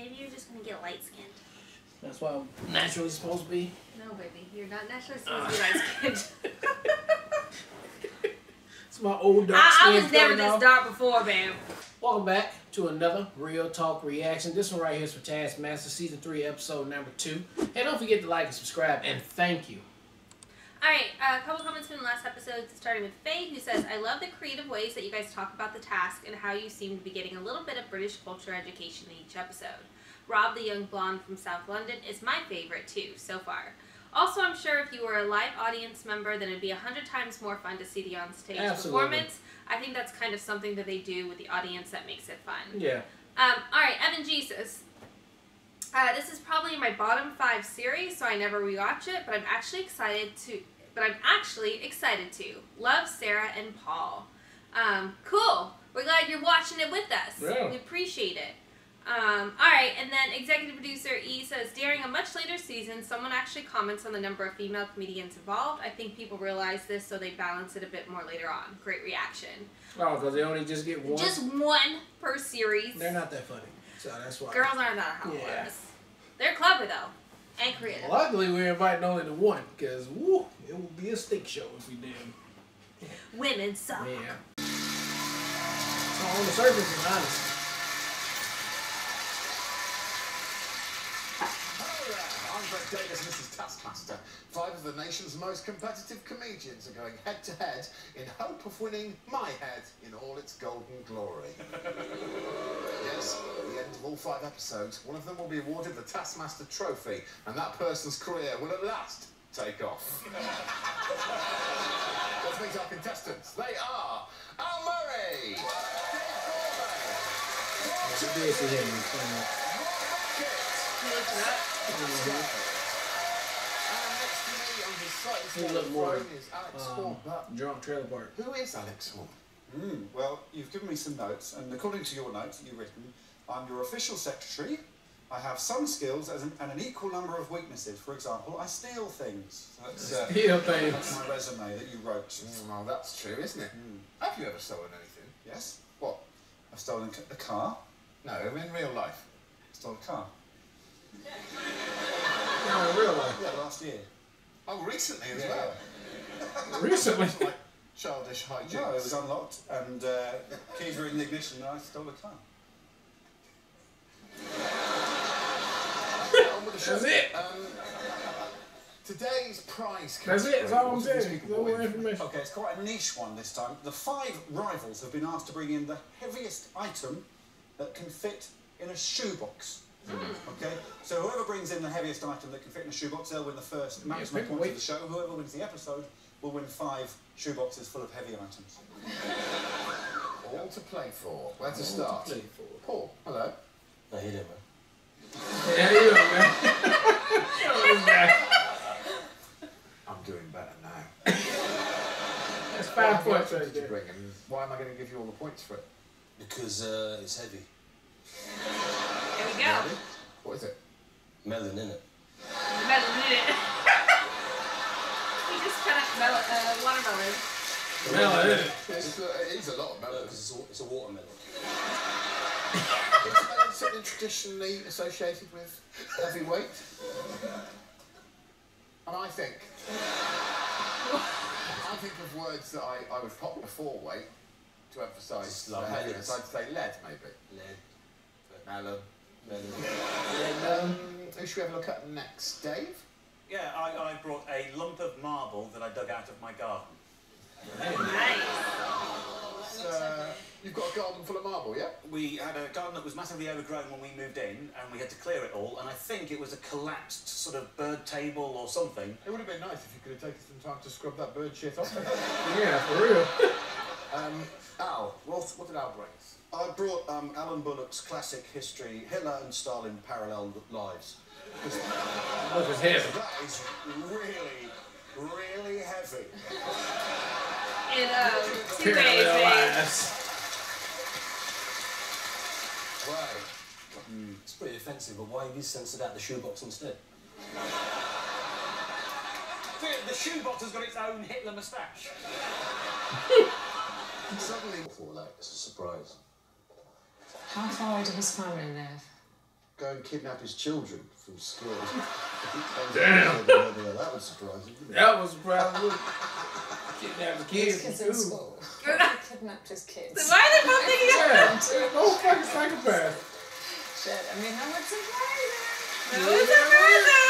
maybe you're just gonna get light skinned. That's what I'm naturally supposed to be. No, baby, you're not naturally supposed to be light skinned. It's my old dark skin. I was never this dark before, man. Welcome back to another Real Talk reaction. This one right here is for Taskmaster, Season 3, Episode number 2. And don't forget to like and subscribe, and thank you. Alright, a couple comments from the last episode, starting with Faye, who says, I love the creative ways that you guys talk about the task and how you seem to be getting a little bit of British culture education in each episode. Rob, the young blonde from South London, is my favorite too, so far. Also, I'm sure if you were a live audience member, then it'd be 100 times more fun to see the on-stage performance. I think that's kind of something that they do with the audience that makes it fun. Yeah. Alright, Evan G says, this is probably in my bottom 5 series, so I never rewatch it, but I'm actually excited to. Love Sarah and Paul. Cool. We're glad you're watching it with us. Yeah. We appreciate it. Alright, and then executive producer E says, during a much later season, someone actually comments on the number of female comedians involved. I think people realize this, so they balance it a bit more later on. Great reaction. Oh, because they only just get one? Just one per series. They're not that funny, so that's why. Girls aren't that housewives. They're clever, though, and creative. Luckily, we're inviting only the one, because, woo, it would be a stink show if we did. Women suck. Yeah. So on the surface, it's honest. Davis, this is Taskmaster. 5 of the nation's most competitive comedians are going head-to-head in hope of winning my head in all its golden glory. Yes, at the end of all 5 episodes, one of them will be awarded the Taskmaster trophy, and that person's career will at last take off. Let's meet our contestants. They are Al Murray, He looked more drunk trailer park. Who is Alex Horn? Well, you've given me some notes, and according to your notes that you've written, I'm your official secretary. I have some skills and an equal number of weaknesses. For example, I steal things. That's my resume that you wrote. Well, that's true, isn't it? Have you ever stolen anything? Yes. What? I've stolen a car. No, in real life. I stole a car. No, in real life? Yeah, last year. Oh, recently as well. Recently? Like childish hijinks. No, it was unlocked, and keys were in the ignition, and I stole a car. On with the show. That's it. Today's prize. That's it. That's all I'm saying. No more information. Okay, it's quite a niche one this time. The 5 rivals have been asked to bring in the heaviest item that can fit in a shoebox. Okay, so whoever brings in the heaviest item that can fit in a shoebox, they'll win the first maximum points of the show. Whoever wins the episode will win 5 shoeboxes full of heavy items. All to play for. Where to start? Paul, hello. How you doing, man? Yeah, you know, man. I'm doing better now. That's 5 points right What did you there. bring, and why am I going to give you all the points for it? Because it's heavy. There we go. What is it? Melon, innit? Melon in it. He just cut up watermelon. Melon, isn't it? It is a lot of melon. Because it's a watermelon. Is melon something traditionally associated with heavyweight? And I think of words that I would pop before weight to emphasise the heaviness. I'd say lead, maybe. Lead. Melon. Melon. Who should we have a look at next? Dave? Yeah, I brought a lump of marble that I dug out of my garden. Nice. You've got a garden full of marble, yeah? We had a garden that was massively overgrown when we moved in, and we had to clear it all, and I think it was a collapsed sort of bird table or something. It would have been nice if you could have taken some time to scrub that bird shit off. Yeah, for real. Al, what did Al bring us? I brought Alan Bullock's classic history, Hitler and Stalin Parallel Lives. Look, it's heavy. That is really, really heavy. In 2 ways, babe. Right. It's pretty offensive, but why have you censored out the shoebox instead? The shoebox has got its own Hitler moustache. Suddenly, For like, it's a surprise. How far do his family live? go go and kidnap his children from school. Damn. That was surprising. That was surprising. Kidnap the kids Kids from in school. school. He kidnapped his kids. Why are they both thinking that? Yeah, no fucking psychopath. Shit, I mean, how much surprising? No, it's surprising.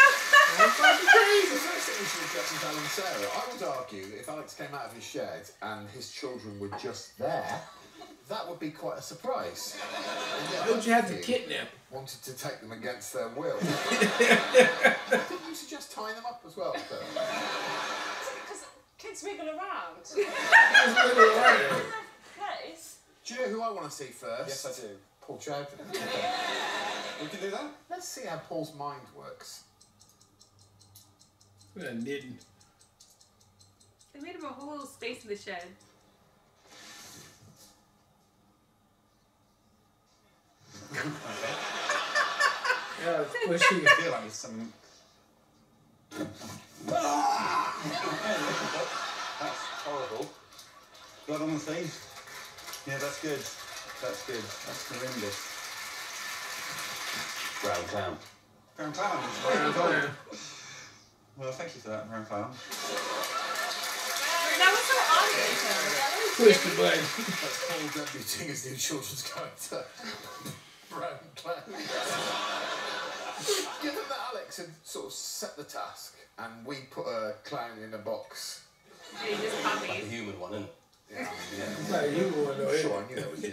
That's fucking The crazy. first thing we should address is Alan and Sarah. I would argue if Alex came out of his shed and his children were just there, that would be quite a surprise. Why would you have to kidnap? Wanted to take them against their will. Didn't you suggest tying them up as well? Because kids wiggle around. Place. Do you know who I want to see first? Yes, I do. Paul Chowden. We can do that? Let's see how Paul's mind works. We're knitting. They made him a whole little space in the shed. Yeah, it's squishy. I feel like it's some... That's horrible. Blood on the thing. Yeah, that's good. That's good. That's horrendous. Brown clown. Brown clown. Brown clown. Well, thank you for that, brown clown. That was so obvious. Push the button. That's Paul debuting his new children's character. Brown Clown. Given that Alex had sort of set the task and we put a clown in a box. And he just Like the copied. human one, isn't it? Yeah, It's like you one though, sure, I knew that was you.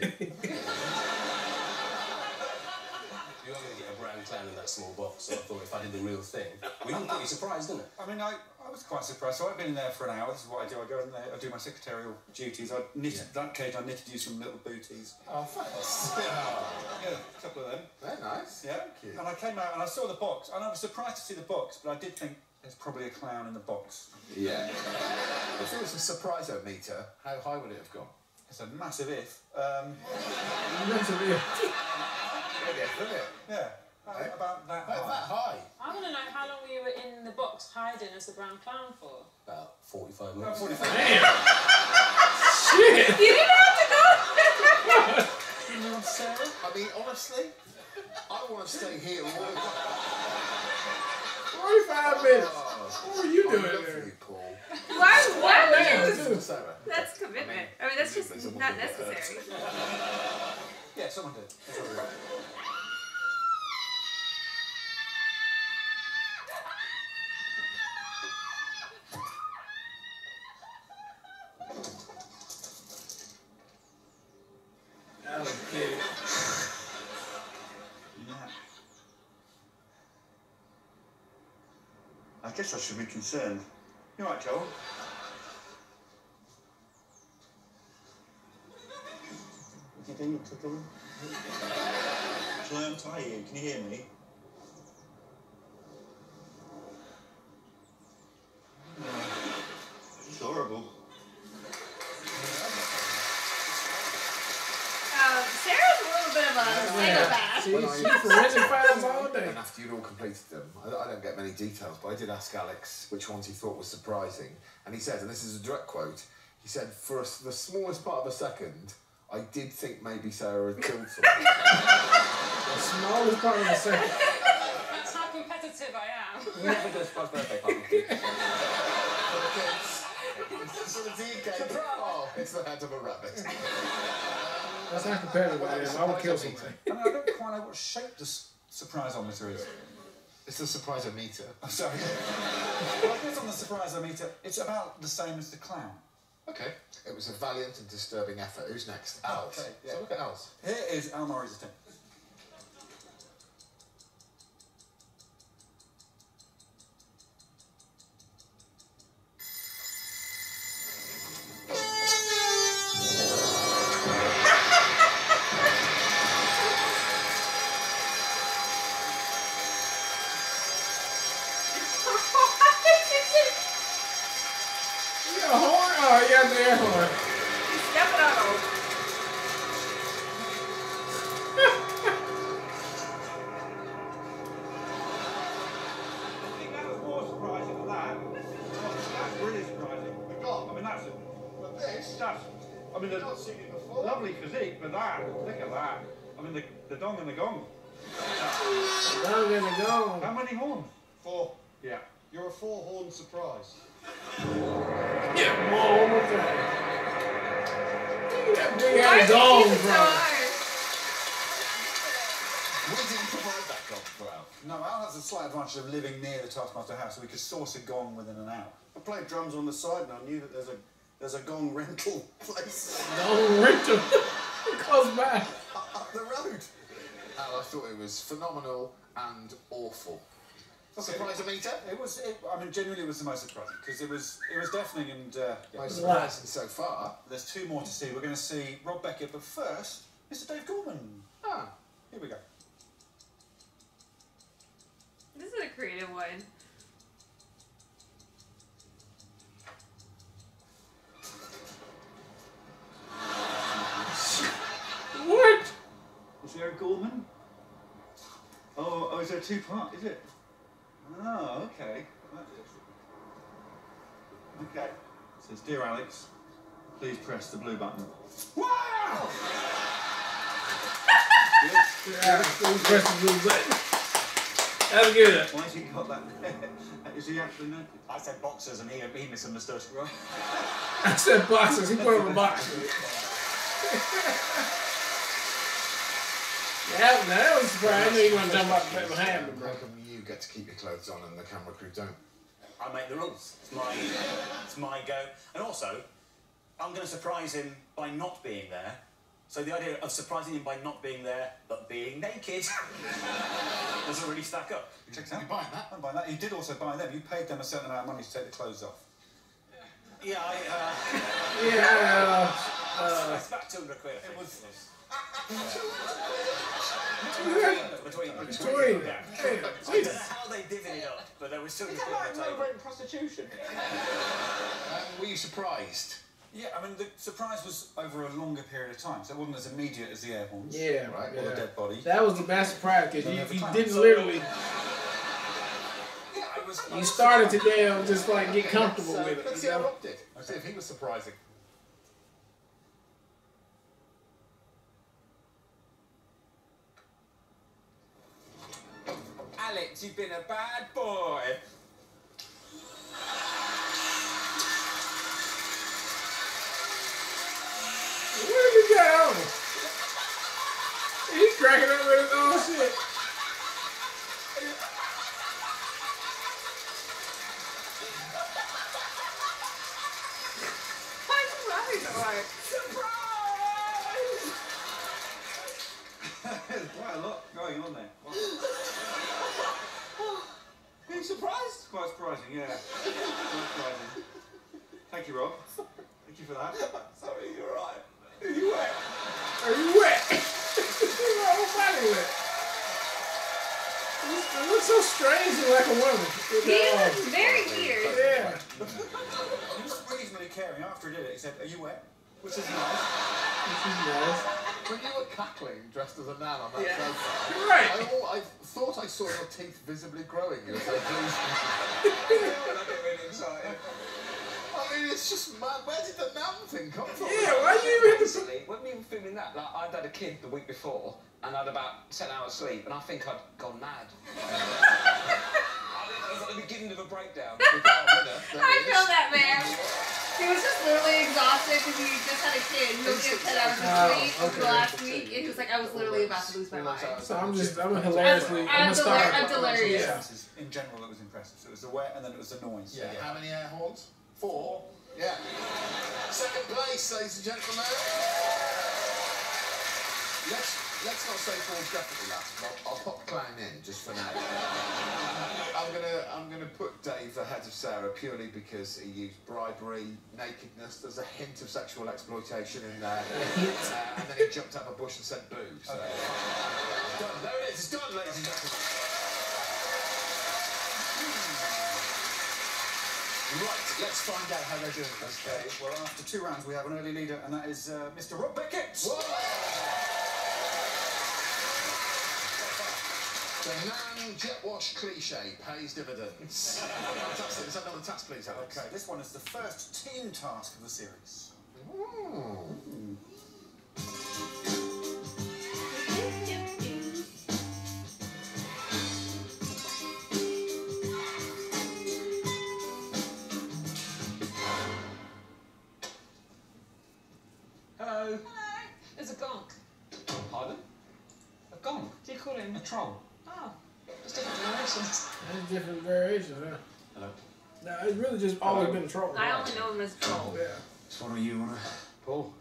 You are going to get a brown clown in that small box, so I thought if I did the real thing, we wouldn't get you surprised, didn't it? I mean, I was quite surprised. So I've been in there for an hour. This is what I do. I go in there, I do my secretarial duties. I knitted that cage. I knitted you some little booties. Oh, thanks. Yeah, a couple of them. They're nice. Yeah. Thank you. And I came out and I saw the box, and I was surprised to see the box, but I did think there's probably a clown in the box. Yeah. If it was a surprise-o-meter, how high would it have gone? It's a massive if. Mentally. Yeah. About that high. That high? I want to know how long you were in the box hiding as the brown clown for. About 45 About minutes. 45. Damn. Shit. You didn't have to go. You know, Sarah? I mean, honestly, I want to stay here all the time. 45 minutes. Oh, What were you I doing love there? you, Paul. Why would you? Damn. Sarah. That's commitment. I mean, that's just not necessary. Yeah, someone did. That's what we were. I was kidding. Yeah. I guess I should be concerned. You alright, Joel? What you doing, Tickle? Shall I untie you? Can you hear me? It's horrible. Sarah's a little bit of a psychopath. She's forensic files all day. And after you'd all completed them, I don't get many details, but I did ask Alex which ones he thought was surprising. And he said, and this is a direct quote, he said, for the smallest part of a second, I did think maybe Sarah had killed someone. The smallest part of the second. That's how competitive I am. We never do a surprise birthday party. Oh, it's the head of a rabbit. That's not competitive, man. I would kill something. I mean, I don't quite know what shape the surprise-o-meter is. It's the surprise-o-meter. I'm sorry. Well, I guess on the surprise-o-meter, it's about the same as the clown. Okay. It was a valiant and disturbing effort. Who's next? Al's. Okay, yeah. So look at Al's. Here is Al Murray's attempt. You got a horn? Oh, you got the air horn. Step it up. I think that was more surprising than that. That's really surprising. The Gong. I mean, that's I mean, the lovely physique, but look at that. I mean, the dong and the gong. Gong. How many horns? 4. Yeah. You're a 4-horn surprise. Yeah, one more time. That big Why ass did you Gong, use it so bro. hard? We didn't provide that gong for Al. No, Al has a slight advantage of living near the Taskmaster house, so we could source a gong within an hour. I played drums on the side and I knew that there's a gong rental place Gong rental. Close by. up the road. Al, I thought it was phenomenal and awful. Surprise-o-meter? I mean, genuinely, it was the most surprising because it was deafening and. Most surprising so far. There's 2 more to see. We're going to see Rob Beckett, but first, Mr. Dave Gorman. Ah. Here we go. This is a creative one. What? Is there a Gorman? Oh, is there a 2-part? Is it? Oh, okay. Okay. It says, "Dear Alex, please press the blue button." Wow! Yeah, press the blue button. That's good. Why has he got that there? Is he actually naked? I said boxers and he misunderstood. Right. I said boxers. He put on the boxers. Yeah, that was surprising. I knew you want to jump up behind me, bro. How come you get to keep your clothes on and the camera crew don't? I make the rules. It's my go. And also, I'm going to surprise him by not being there. So the idea of surprising him by not being there, but being naked, doesn't really stack up. Check You buying that? I'm buying that. You did also buy them. You paid them a certain amount of money to take the clothes off. Yeah, Yeah. it's about 200 quid. I think. It was. Between. Yeah. I don't know how they divvied it up, but there was 200 quid on the table. prostitution? Were you surprised? Yeah, I mean, the surprise was over a longer period of time, so it wasn't as immediate as the air horns. Yeah, Right, Or the yeah. dead body. That was the best surprise because Don't you have the you time. didn't literally. Yeah, I was. You started to damn just like get comfortable with it. Let's see You how know? Rob did. See if he was surprising. Alex, you've been a bad boy. Where did he go? He's cracking up with his own shit. Why is he laughing so hard? There's quite a lot going on there. Are you surprised? Quite surprising, yeah. Quite surprising. Thank you, Rob. Thank you for that. Sorry, you're right. Are you wet? Are you wet? Your whole body wet. It looks so strangely like a woman. He looks very weird. Yeah. He was reasonably caring. After he did it, he said, "Are you wet?" Which is nice. This is nice. When you were cackling dressed as a nan on that sofa, You're right. I thought I saw your teeth visibly growing. You were so pleased. I get really excited. I mean, it's just mad. Where did the nan thing come from? Yeah, why do you even have to... Basically, when we were filming that, like, I'd had a kid the week before, and I'd about 10 hours sleep, and I think I'd gone mad. I was at the beginning of a breakdown. I feel that, man. He was just literally exhausted because he just had a kid. He only had 10 hours of sleep over the last week, and he was like, I was literally about to lose my mind. So I'm hilariously... I'm a star. delirious. Yeah. In general, it was impressive. So it was the wet, and then it was the noise. Yeah. How many air horns? 4. Yeah. Second place, ladies and gentlemen. Let's not say 4's definitely last. I'll pop Clown in just for now. I'm gonna put Dave ahead of Sarah purely because he used bribery, nakedness. There's a hint of sexual exploitation in there, and then he jumped out of a bush and said boo. So. Done. There it is. It's done, ladies and gentlemen. Right, let's find out how they're doing this. Okay, well, after 2 rounds, we have an early leader, and that is Mr. Rob Beckett. Whoa! The nan jet wash cliche pays dividends. Fantastic. Let's have another task, please, Alex. Okay, this one is the first team task of the series. troll. Oh, just different generations. That's different variations, huh? Hello. No, it's really just always been a troll. I only know him as Troll. Yeah. So what do you want to pull?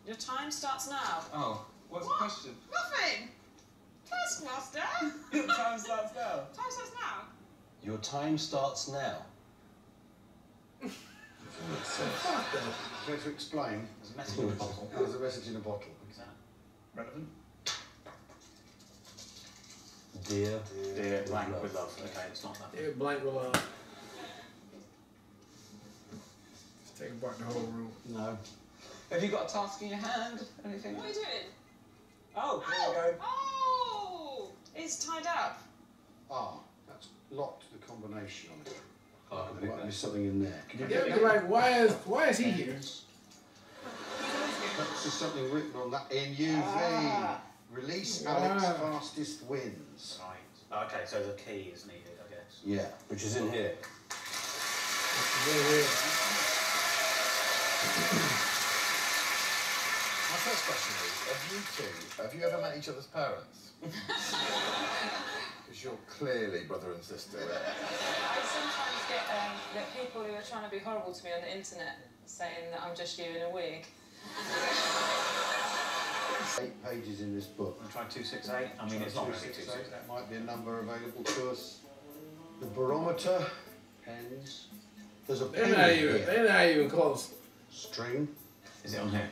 Your time starts now. Oh, what's the question? Nothing! Taskmaster! Your time starts now. Time starts now. Your time starts now. Try to explain. There's a message in a bottle. There's a message in a bottle. Is that relevant? Dear Blank with love. Okay, it's not that. Yeah, blank will just take apart the whole room. No. Have you got a task in your hand? Anything? What are you doing? Oh, there we go. Oh! It's tied up. Ah, that's locked the combination on it. Oh, There might be something in there. Can you Yeah, get but like, why is he here? That's just something written on that in UV. Release Alex fastest wins. Right. Okay, so the key is needed, I guess. Yeah. which is in here. My first question is, have you ever met each other's parents? Because you're clearly brother and sister. I sometimes get people who are trying to be horrible to me on the internet saying that I'm just you in a wig. 8 pages in this book. I'm trying 268. I mean, it's not really 268. That might be a number available to us. The barometer, pens. There's a pen here. They're not even close. String. Is it on here?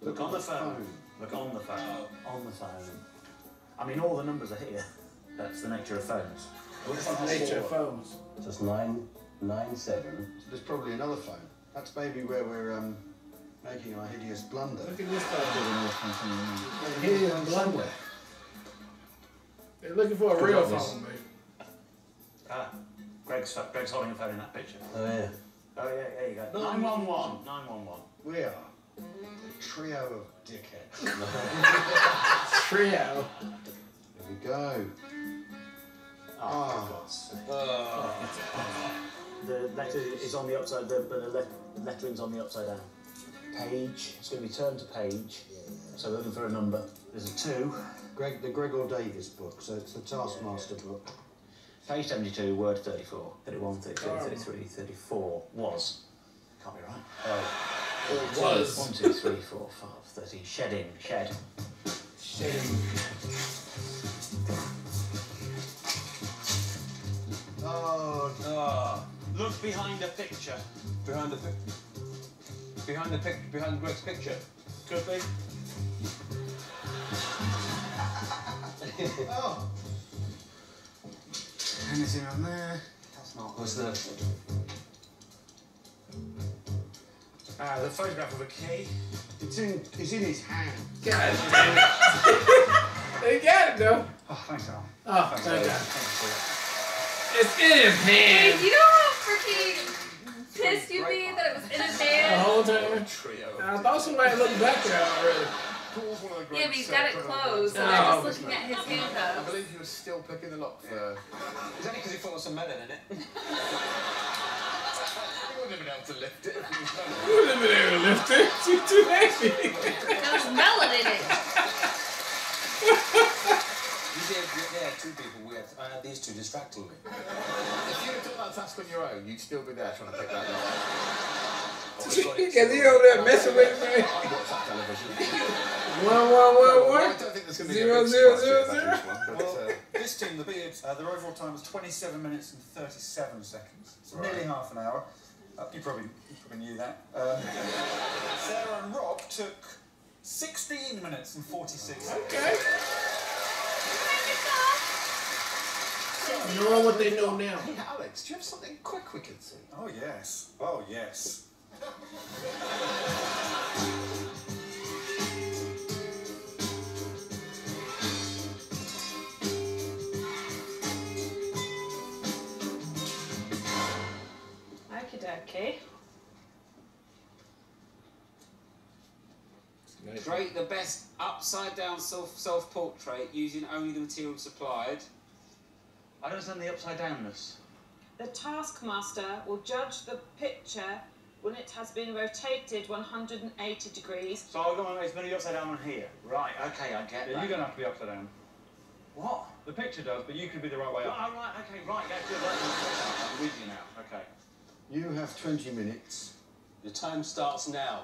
Look on the phone. Look on the phone. On the phone. I mean, all the numbers are here. That's the nature of phones. What's the nature of phones? Just 997. There's probably another phone. That's maybe where we're making our hideous blunder. Look at this phone. Hideous blunder. They're looking for a real phone, babe. Ah, Greg's holding a phone in that picture. Oh yeah. Oh yeah, there you go. 911. 911. We are a trio of dickheads. Trio. There we go. Oh, the letter is on the upside, but the lettering's on the upside down. Page. It's going to be turned to page. So we're looking for a number. There's a 2. The Gregor Davis book, so it's the Taskmaster book. Page 72, word 34. 31, 32, 33, 34. Was. Can't be right. Oh. It was. 1, 2, 3, 4, 5, 13. Shedding. Shed. Shedding. Oh. Look behind a picture. Behind Greg's picture. Could be. Oh. Anything on there? That's not. What's that? The photograph of a key. It's in his hand. God damn it. They got it though. Oh, thanks, Al. Oh, Thanks, thank Al. God. Thanks It's in his Hey, hand. do you know how freaking pissed you'd be that it was in his The hand? whole time. I thought somebody looked back there already. Yeah, but he's got it closed, so Oh. they're just looking at his I handcuffs. believe he was still picking the lock for... It's only because he thought there was some melon in it. He wouldn't have been able to lift it. You wouldn't have been able to lift it. She's too heavy. There was melon in it. You had 2 people. I had these 2 distracting me. If you'd have done that task on your own, you'd still be there trying to pick that lock. Because he over there messing with me. I watch that television. 1 1 1 I 1. don't think there's going to be 0 a big 0 surprise 0 about 0. this one, but, Well, this team, the Beards, their overall time was 27 minutes and 37 seconds. It's nearly half an hour. You probably knew that. Sarah and Rob took 16 minutes and 46 seconds. Okay. Knowing what they know now. Hey, Alex, do you have something quick we can see? Oh, yes. Oh, yes. Okie dokie. Create the best upside-down self-portrait using only the material supplied. I don't understand the upside downness. The Taskmaster will judge the picture when it has been rotated 180 degrees. So I'm going to be upside down on here. Right, okay, I get that. You're going to have to be upside down. What? The picture does, but you could be the right way up. Oh, right, okay, right, yeah, good. Right. I'm with you now. Okay. You have 20 minutes. Your time starts now.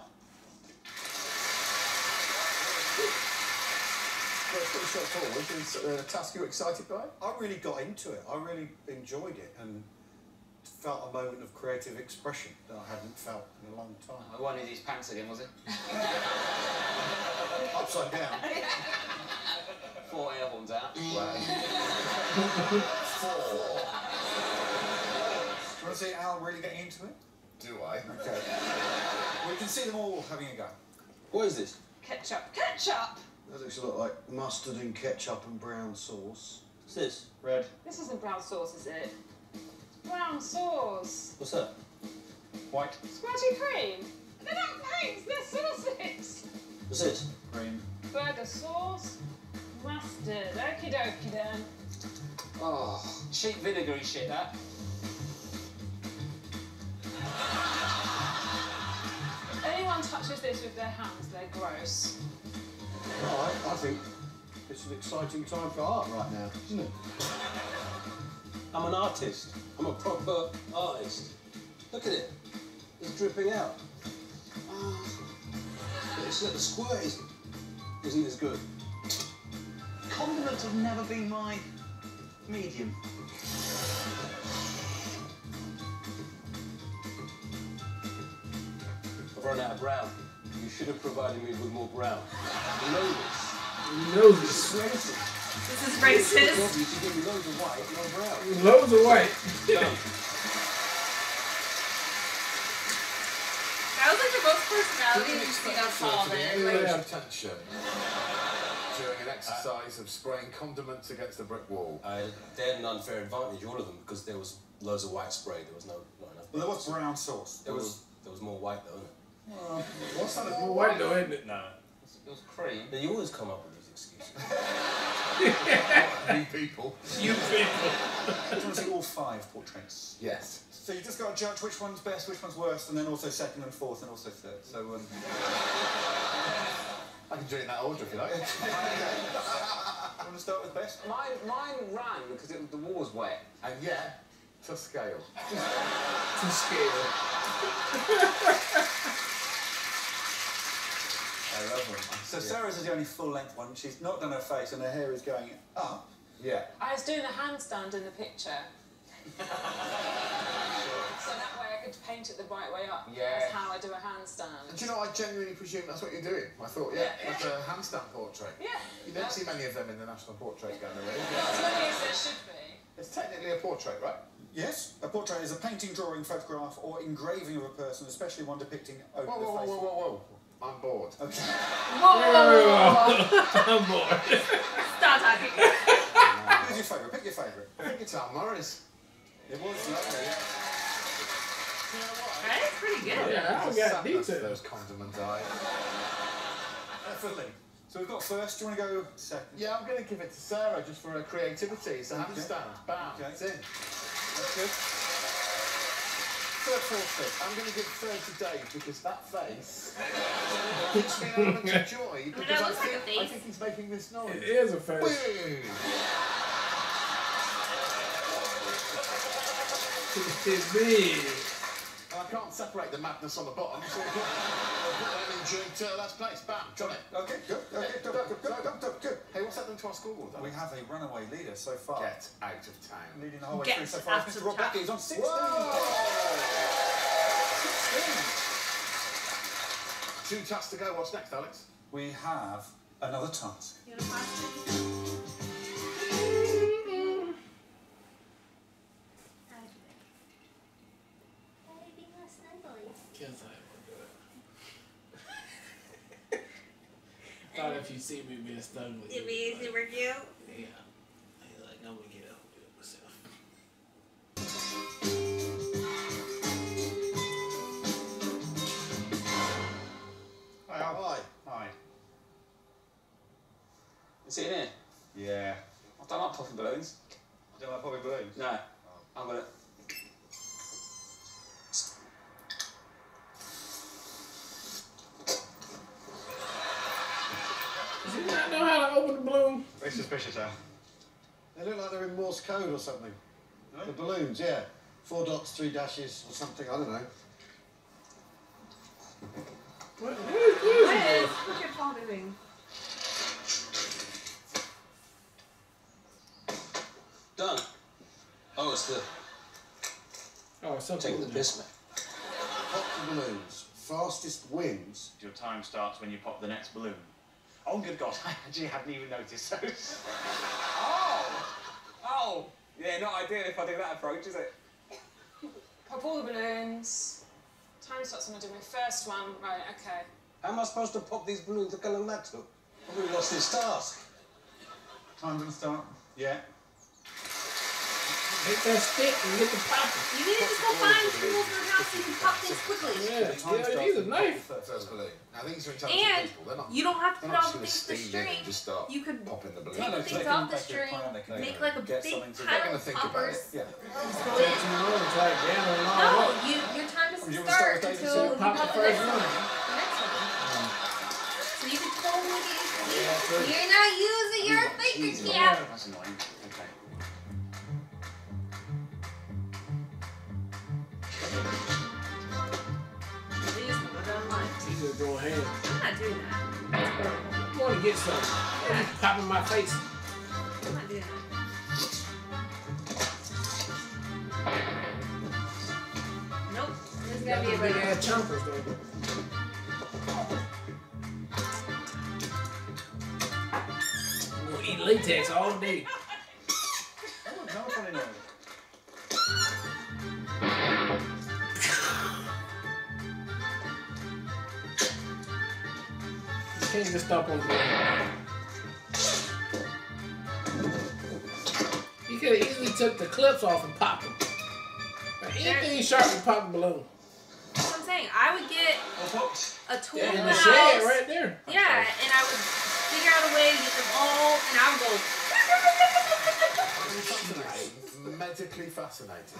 Well, it's pretty straightforward. Is a task you're excited by? I really got into it. I really enjoyed it and felt a moment of creative expression that I hadn't felt in a long time. I wanted his pants again, was it? Upside down. 4 air horns out. Wow. 4. Do you want to see Al really getting into it? Do I? Okay. We can see them all having a go. What is this? Ketchup. Ketchup! That looks a lot like mustard and ketchup and brown sauce. What's this? Red. This isn't brown sauce, is it? Brown sauce. What's that? White. Squirty cream. They're not paints, they're sauces. What's this? Green. Burger sauce. Mustard. Okie dokie then. Oh, cheap vinegary shit, that. If anyone touches this with their hands, they're gross. Right, I think it's an exciting time for art right now, isn't it? I'm an artist. I'm a proper artist. Look at it. It's dripping out. But it's the squirt isn't as good. Condiments have never been my medium. I've run out of brown. You should have provided me with more brown. You know this. You know this. It's racist. This is racist. You should give me loads of white, no brown. Loads of white. Done. That was like the most personality we've seen on Paul then. Like, Attention during an exercise of spraying condiments against the brick wall. They had an unfair advantage, all of them, because there was loads of white spray. There was not enough. Well, there was brown sauce. There was more white though, wasn't it? What's that? More white though, isn't it? No. It was cream. But you always come up with these excuses. You people. You people. Do you want to see all 5 portraits? Yes. So you just got to judge which one's best, which one's worst, and then also second and fourth, and also third. So, I can do it in that order if you like. you want to start with best? Mine ran because the wall was wet. And yeah, to scale. To scale. I love them. So Sarah's is the only full-length one. She's not done her face, and her hair is going up. Yeah. I was doing a handstand in the picture. So that way I could paint it the right way up. Yeah. That's how I do a handstand. And do you know, I genuinely presume that's what you're doing. I thought, yeah, Yeah. that's a handstand portrait. Yeah. You don't see many of them in the National Portrait Gallery. Not as many as there should be. It's technically a portrait, right? Yes, a portrait is a painting, drawing, photograph, or engraving of a person, especially one depicting over Whoa, the whoa, face. whoa, whoa, whoa, whoa. I'm bored. Okay. I'm bored. stop talking. Who's your favourite? Pick your favourite. I think it's Al Morris. It was lovely. You know what? That is pretty good. Yeah, I It's a got sadness, details. those condiment eyes. Definitely. So we've got first. Do you want to go second? Yeah, I'm going to give it to Sarah just for her creativity. It's a Okay. handstand. Bam. Okay. It's in. That's good. Third, fourth, fifth. I'm going to give third to Dave because that face gives me an element of joy because that looks like a I face. think he's making this noise. It is a face. Woo! It's me. And I can't separate the madness on the bottom, so I'll put them in during last place. Bam, got it. Okay, good. Okay, good. Hey, what's happened to our score? We have a runaway leader so far. Get out of town. Leading the whole way Get through so far. out Mr. of Rob town. Becky is on 16. Whoa! 16. 2 tasks to go. What's next, Alex? We have another task. You wanna pass it? Can't say I thought if you see me being stunned with It'd be super cute. Yeah. Like, I'm gonna get up and do it myself. Hi, Al. Hi. Hi. Is it in here? Yeah. I don't like popping balloons. I don't like popping balloons. No. I'm gonna. Does he not know how to open the balloon? Very suspicious, Al. They look like they're in Morse code or something. Really? The balloons, yeah. 4 dots, 3 dashes, or something, I don't know. What is What's your paw doing? Done. Oh, it's the... Oh, something. Take the piss, man. Pop the balloons. Fastest wins. Your time starts when you pop the next balloon. Oh, good God, I actually hadn't even noticed those. Oh! Yeah, not ideal if I do that approach, is it? Pop all the balloons. Time starts when I do my first one. Right, okay. How am I supposed to pop these balloons? Look how long that took. I've already lost this task. Time doesn't start. Yeah. Hit that stick and get the popping. You need to just go find tools in the house so you can pop things quickly. Yeah, use a knife. First balloon. Now these are intelligent And people. They're not. you don't have to They're put not all the just things gonna to the string. steam in and just start You could popping the balloon. take No, the they things can off the make a string, plan, they can make like a get big something to- pile They're gonna of think about poppers. it. Yeah. Just go Take in. too long to try to gather them all No, up. your time doesn't You wanna start start with David, until so you you pop pop the the first next one. one. The next one. So you can totally Yeah, true. You're not using your fingers yet. That's annoying. Okay. Please, go down the line. He's just going ham. I'm not doing that. I want to get some. Yeah. Pop in my face. I'm not doing that. Nope. There's gotta be a Big better. ass chompers though. I'm gonna eat latex all day. Oh, no funny noise. You can't just stop on the balloon. You could have easily took the clips off and popped them. Anything sharp would pop a balloon. That's what I'm saying. I would get a tool Yeah, in in the the house. shed right there. Yeah, and I would figure out a way to get them all, and I would go. Fascinating. Medically fascinating.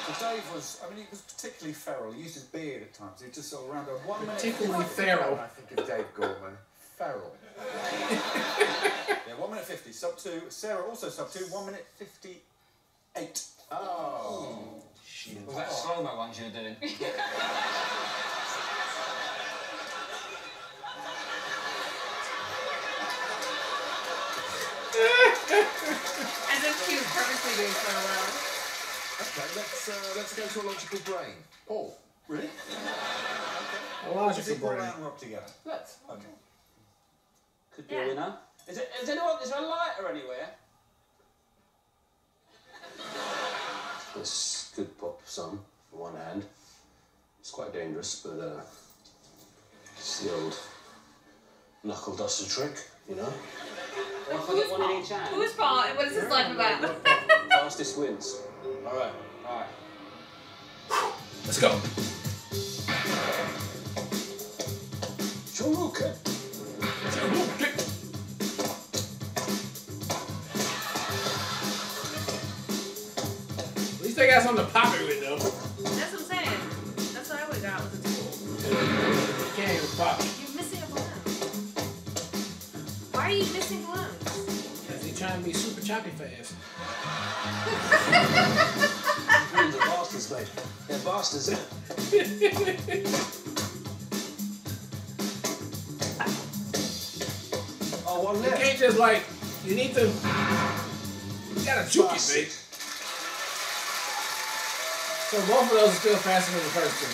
So Dave was, I mean, he was particularly feral. He used his beard at times. He just sort of around a 1 minute. Particularly feral. When I think of Dave Gorman, feral. Yeah, 1 minute 50. Sub 2. Sarah also sub 2. 1 minute 58. Oh. Was that slow-mo ones you were doing? As if she was purposely doing so well. Okay, let's go to a logical brain. Paul. Really? A Should logical we go brain. around and rock together? Let's. Okay. Could be Yeah. a winner. Is there a lighter anywhere? This could pop some on one hand. It's quite dangerous, but it's the old knuckle duster trick, you know? What if I get one in each hand? Whose fault? And what is his life about? Fastest wins. All right. Alright. Let's go. Shoryuken. At least they got something to pop it with though. That's what I'm saying. That's what I would have got with a tool. You can't even pop it. You're missing a balloon. Why are you missing balloons? Because he's trying to be super choppy fast. Balloons are bastards, mate. They're bastards. Oh, one You left. can't just like, you need to, you gotta juke it, mate. So both of those are still faster than the first two.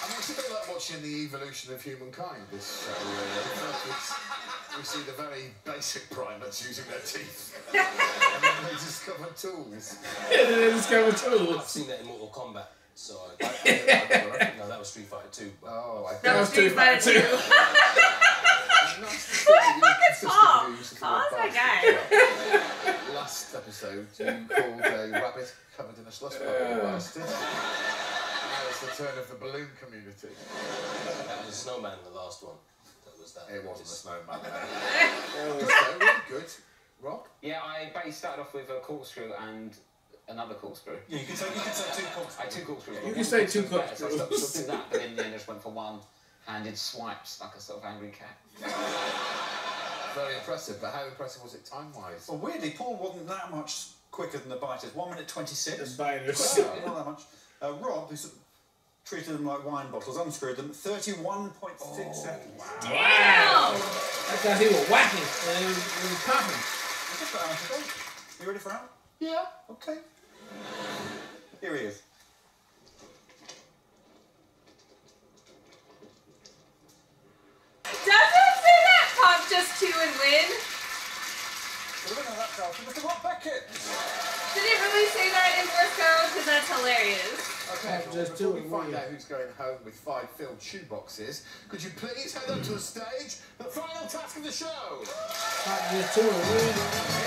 I mean, it's a bit like watching the evolution of humankind, this show, really. We see the very basic primates using their teeth. And then they discover tools. And then they discover I've tools. seen that in Mortal Kombat, so I no, that was Street Fighter 2. Oh, I That was Street Fighter 2. Paul. Paul's my guy. Last episode, you called a rabbit covered in a slush bucket bastard. Now it's the turn of the balloon community. That was Snowman, the last one. That was that. It wasn't a snowman. So, really good. Rob? Yeah, I started off with a corkscrew and another corkscrew. Yeah, you can say two corkscrews. I had two corkscrews. You but can one say two corkscrew was better, So I corkscrews. stopped doing that, but in the end I just went for one handed swipes like a sort of angry cat. Very impressive, but how impressive was it time-wise? Well, weirdly, Paul wasn't that much quicker than the biters. 1 minute 26. The biters. Not that much. Rob, who sort of treated them like wine bottles, unscrewed them, 31.6 seconds. Wow! That's because he was whacking and it was popping. Just about to go. You ready for Al? Yeah. Okay. Here he is. Doesn't say that pop just to and win. The winner of that goal was Mr. Rob Beckett. Did it really say that in Worst Go? Because that's hilarious. Okay, just before we do it, find will out who's going home with 5 filled shoeboxes, could you please head up to the stage? The final task of the show. Just 2 and win. I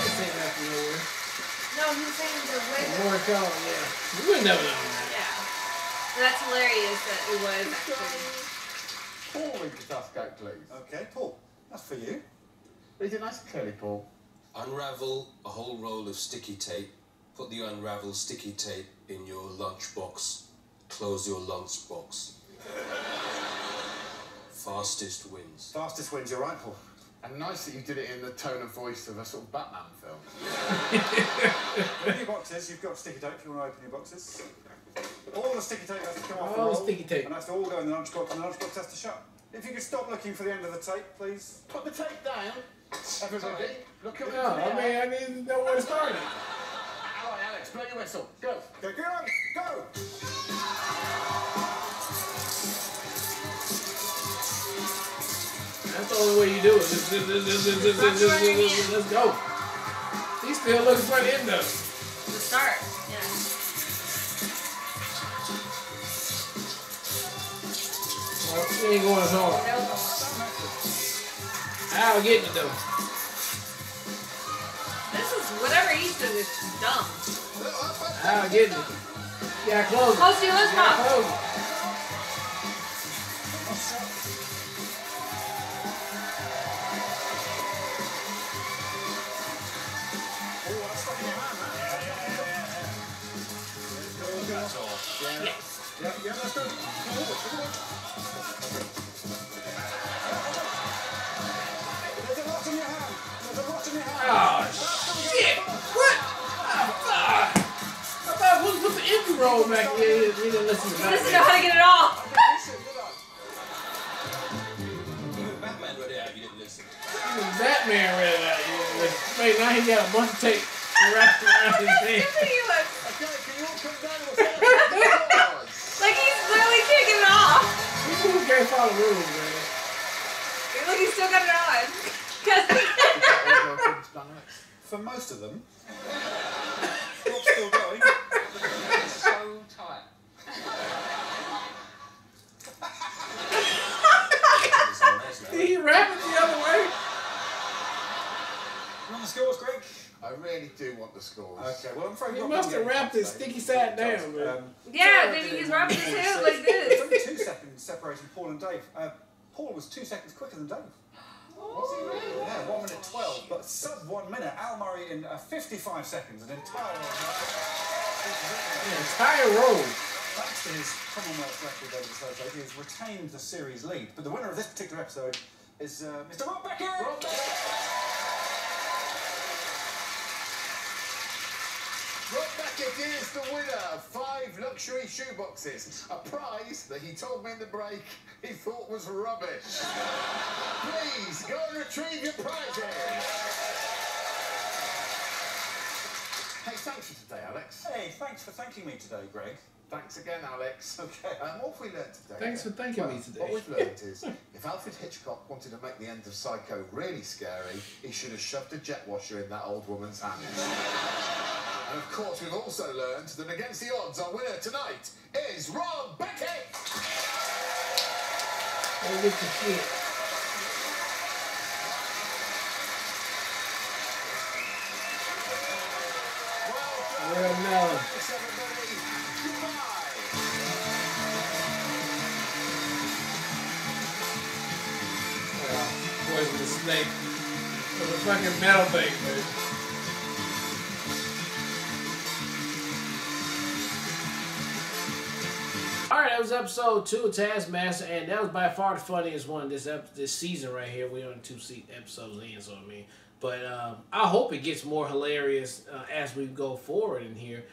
ain't saying nothing nowhere. No, he was saying the winner. More go, yeah. You would never know that. Yeah. That's hilarious that it was actually. Paul, read the task out, please. Okay, Paul, that's for you. Read it nice and clearly, Paul. Unravel a whole roll of sticky tape. Put the unraveled sticky tape in your lunchbox. Close your lunchbox. Fastest wins. Fastest wins, you're right, Paul. And nice that you did it in the tone of voice of a sort of Batman film. In your boxes, you've got sticky tape if you want to open your boxes. All the sticky tape has to come off the All roll, the sticky tape. and that's to all go in the lunchbox, and the lunchbox has to shut. If you could stop looking for the end of the tape, please. Put the tape down. Everybody, look at me. No, I need to know where to start it. All right, Alex, blow your whistle. Go. Okay, go on, go! That's the only way you do it. Let's go. He's still looking for the end of it. The start. Yeah. Well, he ain't going as hard. I'll get it though. This is whatever he's doing is dumb. I'll get it. Yeah, close it. Close to your lunchbox. Yeah, close it. Yeah, that's good. There's a lot in your hand. There's a lot in your hand. Oh, shit. What? Oh, fuck. I thought I was supposed to put the empty roll back. Yeah, he didn't listen to He that. doesn't know how to get it off. Batman read it out, you didn't listen. Batman read it out. Wait, now he got a bunch of tape wrapped around his head. He looks Okay, can you all come down to the like he's literally taking it off. People can't follow rules, man. Look, he's still got it on. For most of them, Rob's still going. It's so tight. Did he wrap it the other way? You want the scores, Greg? I really do want the scores. Okay, well, I'm afraid He Rob must didn't have get wrapped his today. sticky side down, man. Yeah, Sarah maybe did it he's in wrapping his hand 1:46. like There's only this. 2 seconds separating Paul and Dave. Paul was 2 seconds quicker than Dave. Was he really? Yeah, 1 minute 12, but sub 1 minute. Al Murray in 55 seconds, an entire An entire roll. Thanks to his Commonwealth record over the Thursday, he has retained the series lead. But the winner of this particular episode is Mr. Rob Beckett! Rob Beckett is the winner of 5 luxury shoeboxes, a prize that he told me in the break he thought was rubbish. Please go and retrieve your prizes. Hey, thanks for today, Alex. Hey, thanks for thanking me today, Greg. Thanks again, Alex. Okay. What have we learned today? Thanks for thanking me today. What we've learned is, if Alfred Hitchcock wanted to make the end of Psycho really scary, he should have shoved a jet washer in that old woman's hand. And of course, we've also learned that against the odds, our winner tonight is Rob Beckett! Go get the shit. Real melon. Thanks, everybody. Goodbye. Poison snake. With a fucking metal thing, dude. Alright, that was episode 2 of Taskmaster, and that was by far the funniest one this season right here. We're on 2 episodes in, so I mean. But I hope it gets more hilarious as we go forward in here.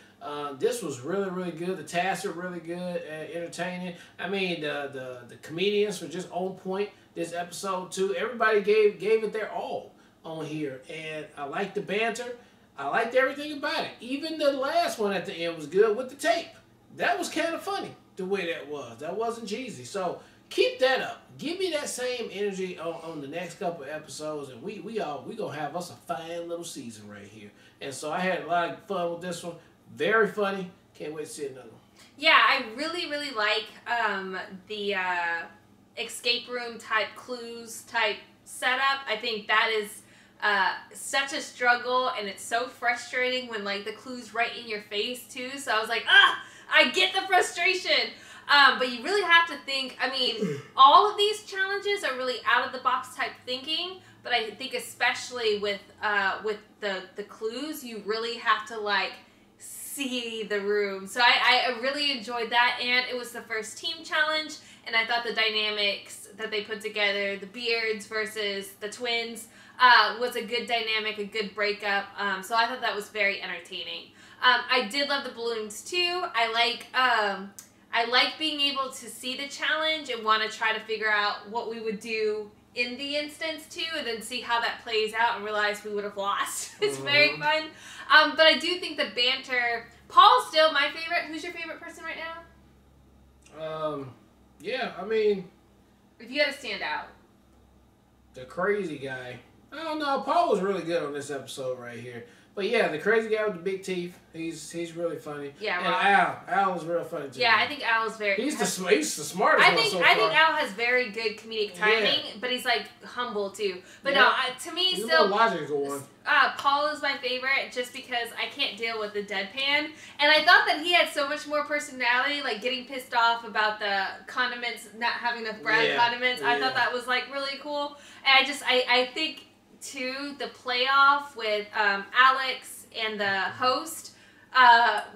This was really, really good. The tasks are really good, entertaining. I mean, the comedians were just on point this episode too. Everybody gave it their all on here, and I liked the banter. I liked everything about it. Even the last one at the end was good with the tape. That was kind of funny the way that was. That wasn't cheesy. So keep that up. Give me that same energy on the next couple of episodes, and we gonna have us a fine little season right here. And so I had a lot of fun with this one. Very funny. Can't wait to see another one. Yeah, I really, really like the escape room type clues type setup. I think that is such a struggle, and it's so frustrating when like the clues right in your face too. So I was like, I get the frustration. But you really have to think, I mean, all of these challenges are really out of the box type thinking, but I think especially with the clues, you really have to like see the room. So I really enjoyed that, and it was the first team challenge, and I thought the dynamics that they put together, the Beards versus the twins, was a good dynamic, a good breakup. So I thought that was very entertaining. I did love the balloons too. I like being able to see the challenge and want to try to figure out what we would do in the instance too, and then see how that plays out and realize we would have lost. It's very fun. But I do think the banter, Paul's still my favorite. Who's your favorite person right now? Yeah, I mean, if you had to stand out. The crazy guy. I don't know. Paul was really good on this episode right here. But yeah, the crazy guy with the big teeth, he's really funny. Yeah, and Al was real funny too. Yeah, I think Al is very. He's the smartest one so far. I think Al has very good comedic timing, but he's like humble too. But no, to me, he's still a logical one. Paul is my favorite just because I can't deal with the deadpan, and I thought that he had so much more personality, like getting pissed off about the condiments not having enough brown condiments. I thought that was like really cool, and I think. To the playoff with Alex and the host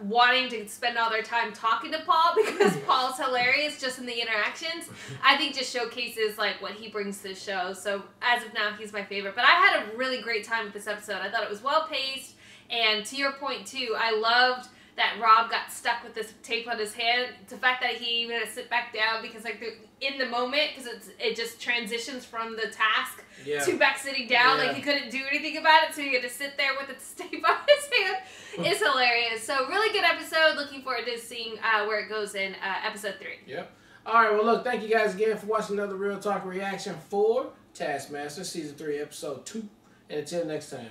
wanting to spend all their time talking to Paul because Paul's hilarious just in the interactions, I think just showcases like what he brings to the show. So as of now, he's my favorite. But I had a really great time with this episode. I thought it was well paced, and to your point too, I loved that Rob got stuck with this tape on his hand. The fact that he even had to sit back down because like in the moment, because it just transitions from the task to back sitting down. Like he couldn't do anything about it, so he had to sit there with the tape on his hand. It's hilarious. So really good episode. Looking forward to seeing where it goes in episode 3. Yep. All right. Well, look, thank you guys again for watching another Real Talk reaction for Taskmaster Season 3, Episode 2. And until next time.